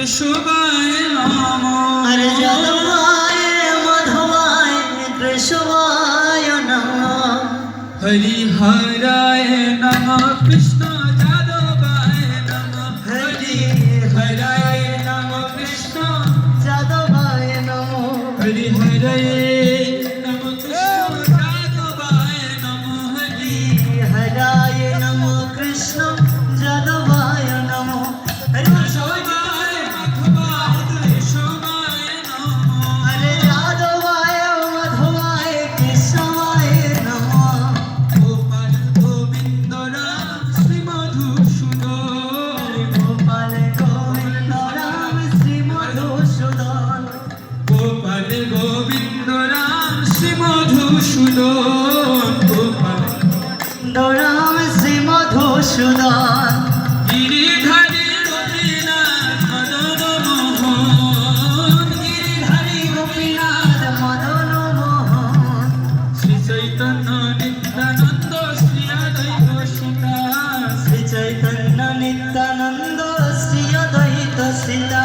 কেশবায় নমঃ। হরে যাদবায় মাধবায় কৃষ্ণায় নমঃ। হরিহরায় নমঃ কৃষ্ণ যাদবায় নমঃ। হরিহরায় নমঃ কৃষ্ণ যাদবায় নমঃ। হরিহরায় নমঃ কৃষ্ণ যাদবায় নমঃ। হরায় নমঃ কৃষ্ণ যাদবায় নমঃ। কেশবায় মাধবায় কেশবায় নমঃ। হরে যাদবায় মাধবায় কৃষ্ণায় নমঃ। গোপাল গোবিন্দ রাম শ্রী মধুসূদন। গোপাল গোবিন্দ রাম শ্রী মধুসূদন। গোপাল গোবিন্দ রাম শ্রী মধুসূদন। গোপাল রাম শ্রী মধুসূদন। গিরিধারী গোপীনাথ মদন মোহন। গিরিধারী গোপীনাথ মদন মোহন। শ্রী চৈতন্য নিত্যানন্দ শ্রী অদ্বৈত সীতা। শ্রী চৈতন্য নিত্যানন্দ শ্রী অদ্বৈত সীতা।